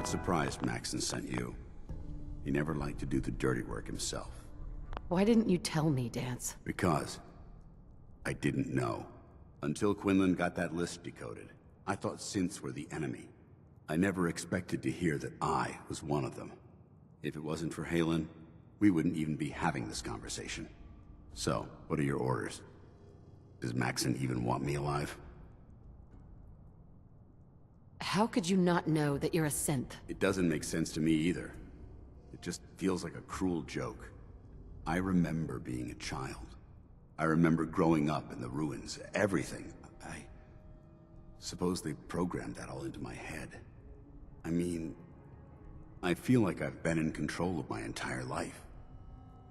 not surprised Maxson sent you. He never liked to do the dirty work himself. Why didn't you tell me, Danse? Because I didn't know. Until Quinlan got that list decoded, I thought synths were the enemy. I never expected to hear that I was one of them. If it wasn't for Halen, we wouldn't even be having this conversation. So, what are your orders? Does Maxson even want me alive? How could you not know that you're a synth? It doesn't make sense to me either. It just feels like a cruel joke. I remember being a child. I remember growing up in the ruins, everything. I suppose they programmed that all into my head. I mean, I feel like I've been in control of my entire life,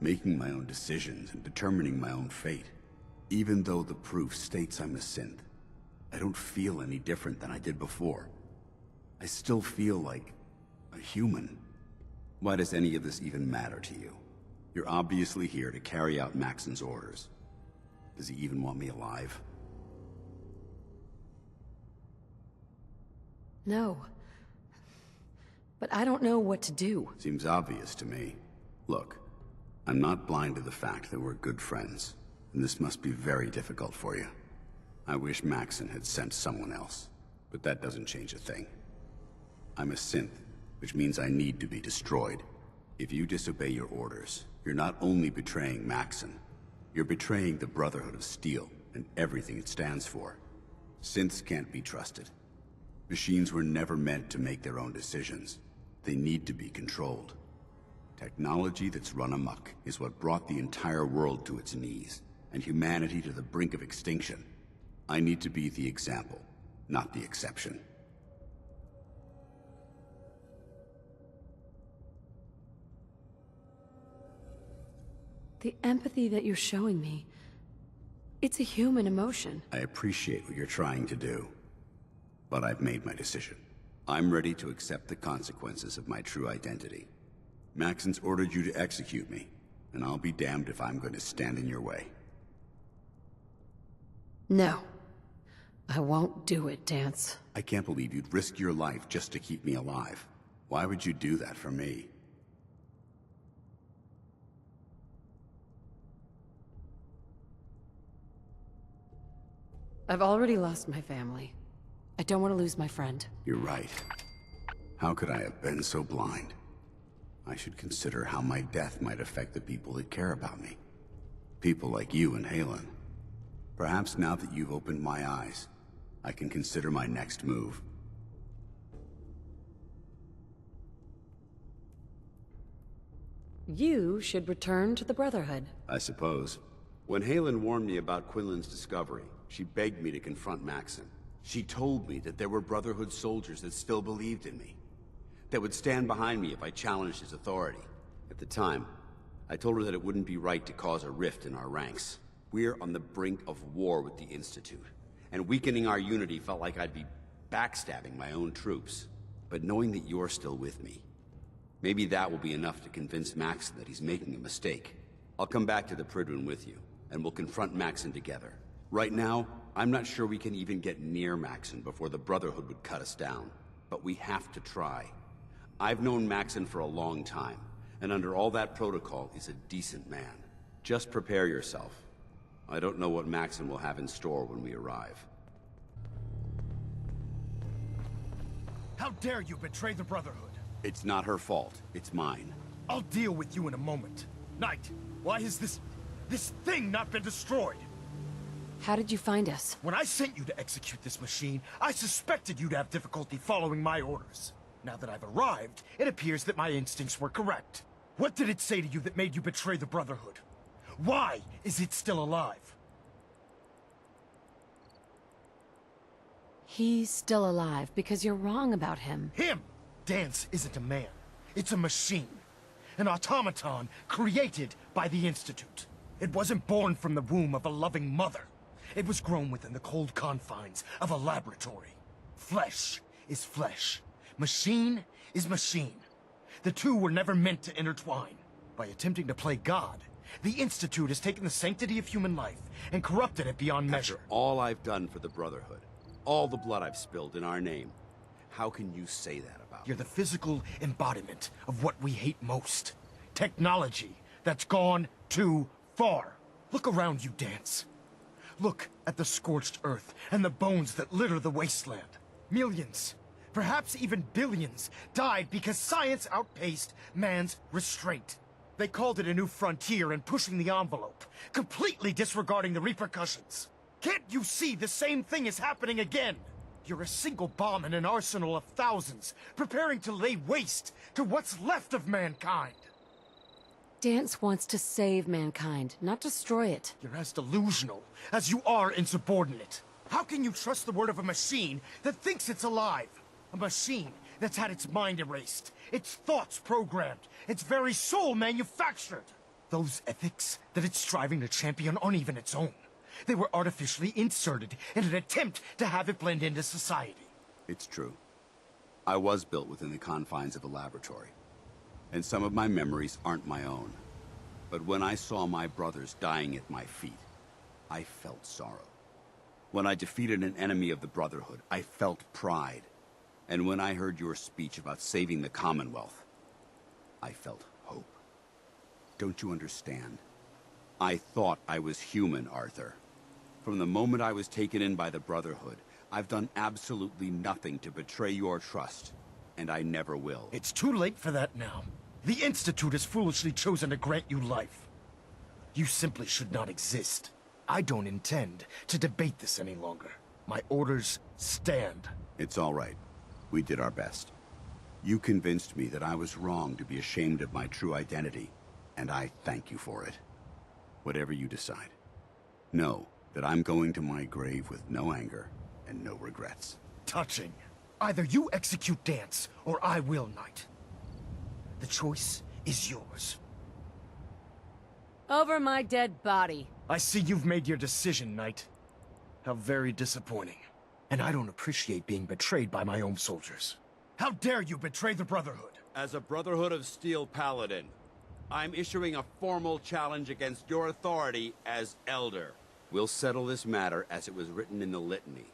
making my own decisions and determining my own fate. Even though the proof states I'm a synth, I don't feel any different than I did before. I still feel like a human. Why does any of this even matter to you? You're obviously here to carry out Maxson's orders. Does he even want me alive? No. But I don't know what to do. Seems obvious to me. Look, I'm not blind to the fact that we're good friends, and this must be very difficult for you. I wish Maxson had sent someone else, but that doesn't change a thing. I'm a synth, which means I need to be destroyed. If you disobey your orders, you're not only betraying Maxson, you're betraying the Brotherhood of Steel and everything it stands for. Synths can't be trusted. Machines were never meant to make their own decisions. They need to be controlled. Technology that's run amok is what brought the entire world to its knees, and humanity to the brink of extinction. I need to be the example, not the exception. The empathy that you're showing me, it's a human emotion. I appreciate what you're trying to do, but I've made my decision. I'm ready to accept the consequences of my true identity. Maxson's ordered you to execute me, and I'll be damned if I'm going to stand in your way. No. I won't do it, Danse. I can't believe you'd risk your life just to keep me alive. Why would you do that for me? I've already lost my family. I don't want to lose my friend. You're right. How could I have been so blind? I should consider how my death might affect the people that care about me. People like you and Halen. Perhaps now that you've opened my eyes, I can consider my next move. You should return to the Brotherhood. I suppose. When Halen warned me about Quinlan's discovery, she begged me to confront Maxson. She told me that there were Brotherhood soldiers that still believed in me, that would stand behind me if I challenged his authority. At the time, I told her that it wouldn't be right to cause a rift in our ranks. We're on the brink of war with the Institute, and weakening our unity felt like I'd be backstabbing my own troops. But knowing that you're still with me, maybe that will be enough to convince Maxson that he's making a mistake. I'll come back to the Prydwen with you, and we'll confront Maxson together. Right now, I'm not sure we can even get near Maxson before the Brotherhood would cut us down. But we have to try. I've known Maxson for a long time, and under all that protocol, is a decent man. Just prepare yourself. I don't know what Maxson will have in store when we arrive. How dare you betray the Brotherhood? It's not her fault. It's mine. I'll deal with you in a moment. Knight, why has this thing not been destroyed? How did you find us? When I sent you to execute this machine, I suspected you'd have difficulty following my orders. Now that I've arrived, it appears that my instincts were correct. What did it say to you that made you betray the Brotherhood? Why is it still alive? He's still alive because you're wrong about him. Him! Danse isn't a man. It's a machine. An automaton created by the Institute. It wasn't born from the womb of a loving mother. It was grown within the cold confines of a laboratory. Flesh is flesh. Machine is machine. The two were never meant to intertwine. By attempting to play God, the Institute has taken the sanctity of human life and corrupted it beyond measure. After all I've done for the Brotherhood, all the blood I've spilled in our name, How can you say that about You're me? the physical embodiment of what we hate most. Technology that's gone too far. Look around you, Danse. Look at the scorched earth and the bones that litter the wasteland. Millions, perhaps even billions, died because science outpaced man's restraint. They called it a new frontier and pushing the envelope, completely disregarding the repercussions. Can't you see the same thing is happening again? You're a single bomb in an arsenal of thousands, preparing to lay waste to what's left of mankind. Danse wants to save mankind, not destroy it. You're as delusional as you are insubordinate. How can you trust the word of a machine that thinks it's alive? A machine that's had its mind erased, its thoughts programmed, its very soul manufactured. Those ethics that it's striving to champion aren't even its own. They were artificially inserted in an attempt to have it blend into society. It's true. I was built within the confines of a laboratory. And some of my memories aren't my own. But when I saw my brothers dying at my feet, I felt sorrow. When I defeated an enemy of the Brotherhood, I felt pride. And when I heard your speech about saving the Commonwealth, I felt hope. Don't you understand? I thought I was human, Arthur. From the moment I was taken in by the Brotherhood, I've done absolutely nothing to betray your trust, and I never will. It's too late for that now. The Institute has foolishly chosen to grant you life. You simply should not exist. I don't intend to debate this any longer. My orders stand. It's all right. We did our best. You convinced me that I was wrong to be ashamed of my true identity, and I thank you for it. Whatever you decide, know that I'm going to my grave with no anger and no regrets. Touching. Either you execute Danse, or I will, Knight. The choice is yours. Over my dead body. I see you've made your decision, Knight. How very disappointing. And I don't appreciate being betrayed by my own soldiers. How dare you betray the Brotherhood? As a Brotherhood of Steel Paladin, I'm issuing a formal challenge against your authority as Elder. We'll settle this matter as it was written in the litany.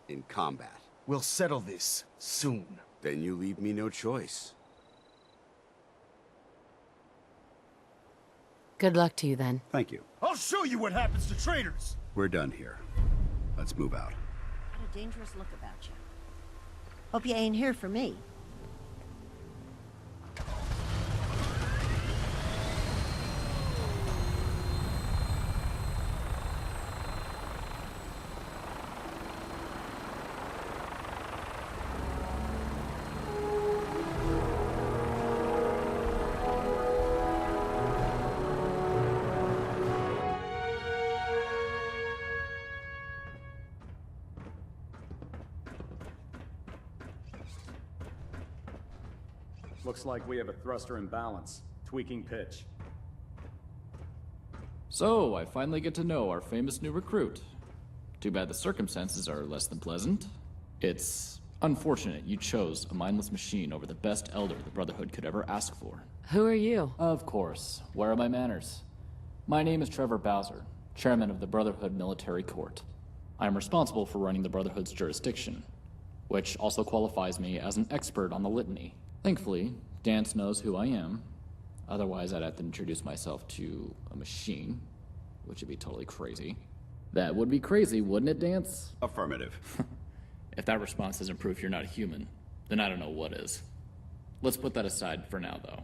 In combat. We'll settle this soon. Then you leave me no choice. Good luck to you then. Thank you. I'll show you what happens to traitors! We're done here. Let's move out. Got a dangerous look about you. Hope you ain't here for me. Looks like we have a thruster imbalance. Tweaking pitch. So, I finally get to know our famous new recruit. Too bad the circumstances are less than pleasant. It's unfortunate you chose a mindless machine over the best elder the Brotherhood could ever ask for. Who are you? Of course. Where are my manners? My name is Trevor Bowser, chairman of the Brotherhood Military Court. I am responsible for running the Brotherhood's jurisdiction, which also qualifies me as an expert on the litany. Thankfully, Danse knows who I am. Otherwise, I'd have to introduce myself to a machine, which would be totally crazy. That would be crazy, wouldn't it, Danse? Affirmative. If that response isn't proof you're not human, then I don't know what is. Let's put that aside for now, though.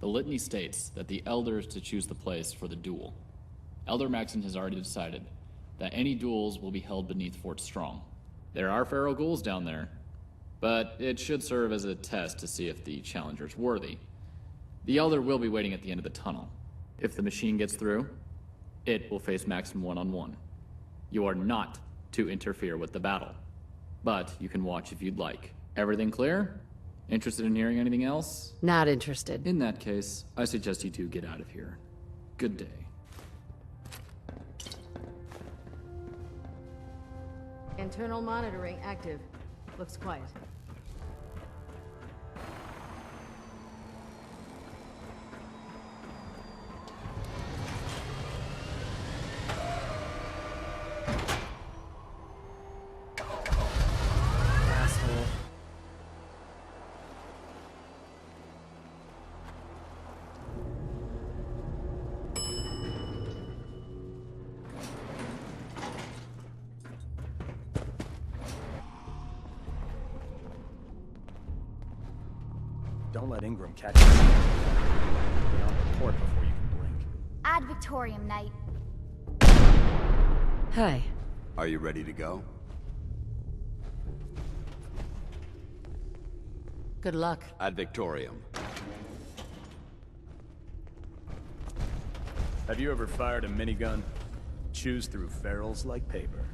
The litany states that the Elder is to choose the place for the duel. Elder Maxson has already decided that any duels will be held beneath Fort Strong. There are feral ghouls down there, but it should serve as a test to see if the challenger's worthy. The Elder will be waiting at the end of the tunnel. If the machine gets through, it will face Maxson one-on-one. You are not to interfere with the battle, but you can watch if you'd like. Everything clear? Interested in hearing anything else? Not interested. In that case, I suggest you two get out of here. Good day. Internal monitoring active. Looks quiet. Asshole. Don't let Ingram catch you. Be on the port before you can blink. Ad Victoriam, Knight. Hi. Are you ready to go? Good luck. Ad Victoriam. Have you ever fired a minigun? Chews through ferrules like paper.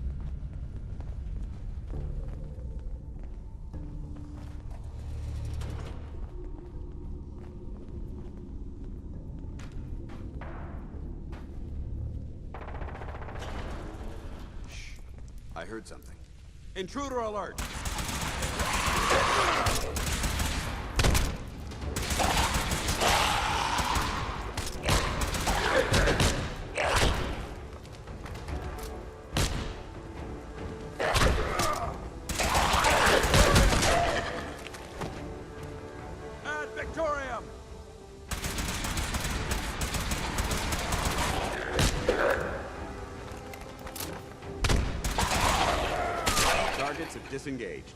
I heard something. Intruder alert! Ad Victoriam! Targets have disengaged.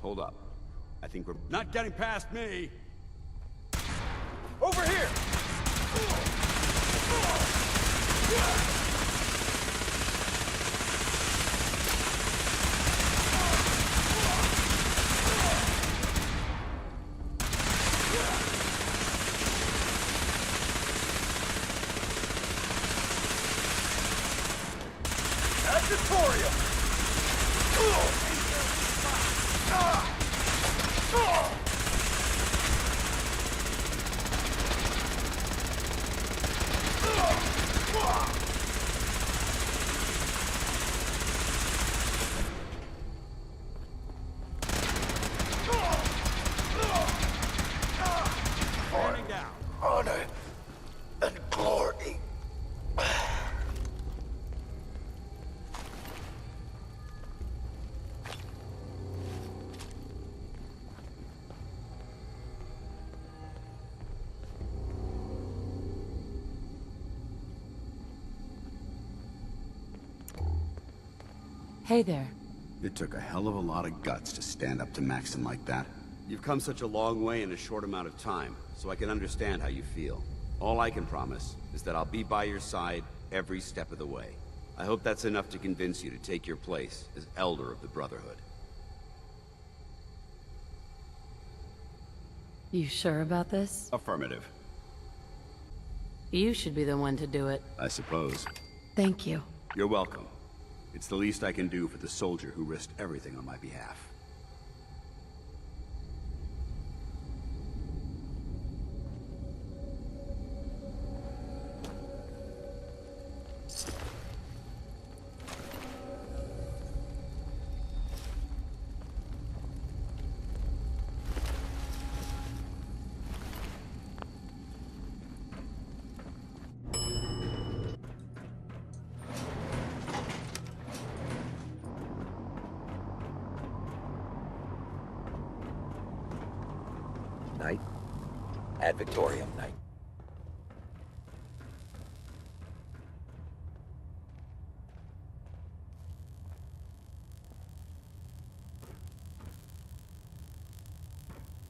Hold up. I think we're not getting past me. Over here! That's Victoria! Standing down. Honor and glory. Hey there. It took a hell of a lot of guts to stand up to Maxson like that. You've come such a long way in a short amount of time, so I can understand how you feel. All I can promise is that I'll be by your side every step of the way. I hope that's enough to convince you to take your place as Elder of the Brotherhood. You sure about this? Affirmative, You should be the one to do it. I suppose. Thank you. You're welcome. It's the least I can do for the soldier who risked everything on my behalf. Knight. Ad Victoriam, Knight.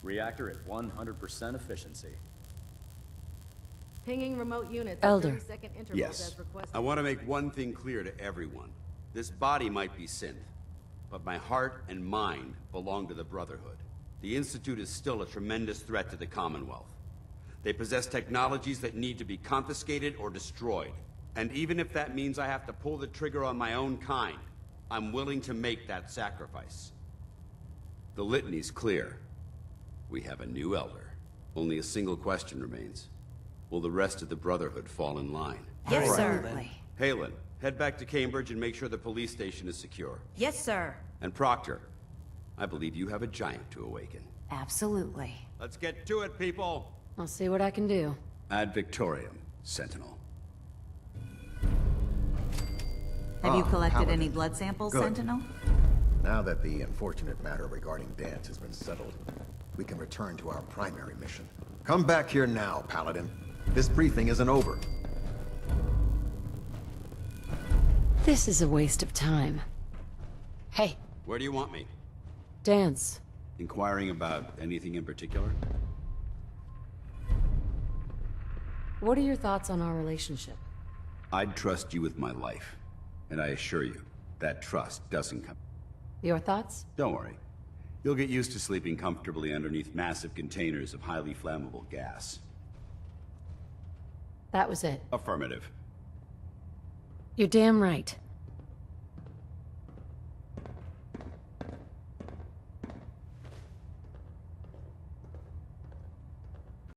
Reactor at 100% efficiency. Pinging remote units Elder. at 30-second intervals Yes. as requested. I want to make one thing clear to everyone. This body might be synth, but my heart and mind belong to the Brotherhood. The Institute is still a tremendous threat to the Commonwealth. They possess technologies that need to be confiscated or destroyed. And even if that means I have to pull the trigger on my own kind, I'm willing to make that sacrifice. The litany's clear. We have a new Elder. Only a single question remains. Will the rest of the Brotherhood fall in line? Yes, sir. Halen, head back to Cambridge and make sure the police station is secure. Yes, sir. And Proctor, I believe you have a giant to awaken. Absolutely. Let's get to it, people! I'll see what I can do. Ad Victoriam, Sentinel. Have you collected Paladin. any blood samples, Good. Sentinel? Now that the unfortunate matter regarding Danse has been settled, we can return to our primary mission. Come back here now, Paladin. This briefing isn't over. This is a waste of time. Hey, Where do you want me? Danse. Inquiring about anything in particular? What are your thoughts on our relationship? I'd trust you with my life. And I assure you, that trust doesn't come... Your thoughts? Don't worry. You'll get used to sleeping comfortably underneath massive containers of highly flammable gas. That was it. Affirmative. You're damn right.